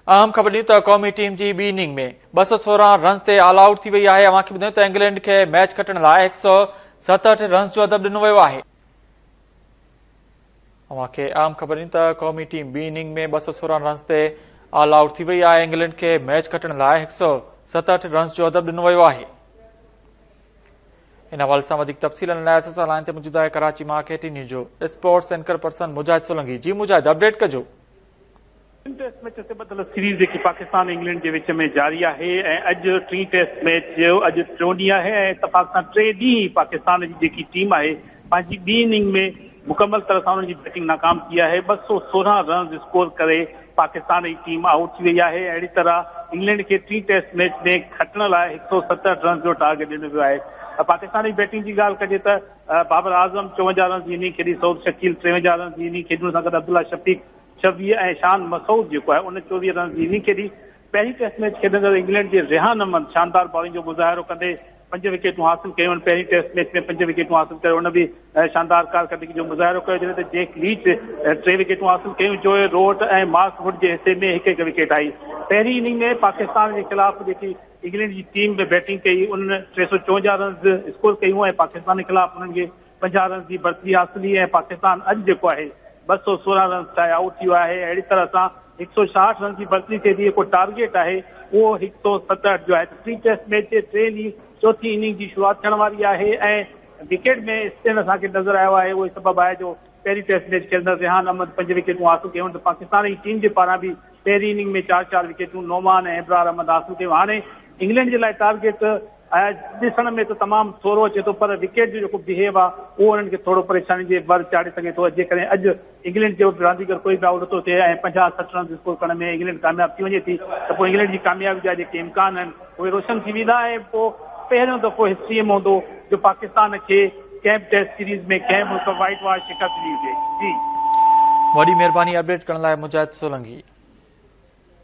अहम ख़बर ॾियूं त क़ौमी टीम जी ॿी इनिंग में 216 रन्स ते ऑल आउट थी वई आहे। अव्हांखे ॿुधायूं त इंग्लैंड खे मैच खटण लाइ 167 रन्स जो अदब ॾिनो वियो आहे। अव्हांखे अहम ख़बर ॾियूं त क़ौमी टीम ॿी इनिंग में 216 रन्स ते ऑल आउट थी वई आहे। इंग्लैंड खे मैच खटण लाइ 167 रन्स जो अदब ॾिनो वियो आहे। इन हवाले सां वधीक तफ़सीलनि लाइ असां सां लाइन ते मौजूद आहे कराची मां KT न्यूज़ जो स्पोर्ट्स एंकर पर्सन मुजाहिद सोलंकी। जी मुजाहिद, अपडेट कजो। टेस्ट मैच से बदल सीरीज़ जेकी पाकिस्तान इंग्लैंड के विच में जारी है ऐं अॼु टी टेस्ट मैच जो अॼु टियों ॾींहुं आहे ऐं इतफ़ाक़ सां टे ॾींहं पाकिस्तान जी जेकी टीम है पंहिंजी ॿी इनिंग में मुकम्मल तरह सां उन्हनि जी बैटिंग नाकाम थी है। 216 रन स्कोर करे पाकिस्तान जी टीम आउट थी वई है। अहिड़ी तरह इंग्लैंड के टी टेस्ट मैच में खटण लाइ 167 रन जो टारगेट ॾिनो वियो आहे। पाकिस्तान जी बैटिंग की ॻाल्हि कजे त बाबर आज़म 54 रन जी इनिंग खेॾी, सऊद शकील 53 रन जी इनिंग खेॾण सां गॾु अब्दुल्ला शफीक 26 ऐं शान मसूद जेको आहे उन 24 रन जी इनिंग खेॾी। पहिरीं टेस्ट मैच खेॾंदड़ इंग्लैंड जे रेहान अहमद शानदार बॉलिंग जो मुज़ाहिरो कंदे 5 विकेटूं हासिल कयूं। पहिरीं टेस्ट मैच में 5 विकेटूं हासिल करे उन बि शानदार कारकर्दगी जो मुज़ाहिरो कयो, जॾहिं त जेक लीच 3 विकेटूं हासिल कयूं। जोए रोट ऐं मार्क वुड जे हिसे में हिकु विकेट आई। पहिरीं इनिंग में पाकिस्तान के खिलाफ़ जेकी इंग्लैंड की टीम में बैटिंग कई उन 354 रन स्कोर कयूं ऐं पाकिस्तान के खिलाफ़ उन्हनि खे 50 रन की बढ़ती हासिल हुई ऐं पाकिस्तान अॼु जेको आहे 216 रन ठाहे आउट थी वियो आहे। अहिड़ी तरह सां 160 रन की बढ़ती थिए थी। जेको टारगेट है वो 167 जो है। टी टेस्ट मैच जे टे ॾींहं चौथी इनिंग की शुरुआत थियण वारी आहे ऐं विकेट में स्पिन असांखे नज़र आयो आहे। उहो सबबु आहे जो पहिरीं टेस्ट मैच खेॾंदड़ रेहान अहमद 5 विकेटूं हासिल कयूं त पाकिस्तान जी टीम जे पारां बि पहिरीं इनिंग में 4 विकेटूं नोमान ऐं इब्रार अहमद हासिल कयूं। हाणे इंग्लैंड जे लाइ टारगेट ॾिसण में तो तमामु थोरो अचे थो, पर विकेट जो जेको बिहेव आहे उहो उन्हनि खे थोरो परेशानी जे बर चाढ़े सघे थो। जेकॾहिं अॼु इंग्लैंड जो रांदीगर कोई बि आउट थो थिए ऐं 50-60 रन स्कोर करण में इंग्लैंड कामयाब थी वञे थी त पोइ इंग्लैंड जी कामयाबी जा जेके इम्कान आहिनि उहे रोशन थी वेंदा ऐं पोइ पहिरियों दफ़ो हिस्ट्रीअ में हूंदो जो पाकिस्तान खे कंहिं टेस्ट सीरीज़ में कंहिं मुल्क वाइट वॉश शिकस्त ॾी हुजे। जी वॾी महिरबानी अपडेट करण लाइ मुजाहिद सोलंकी।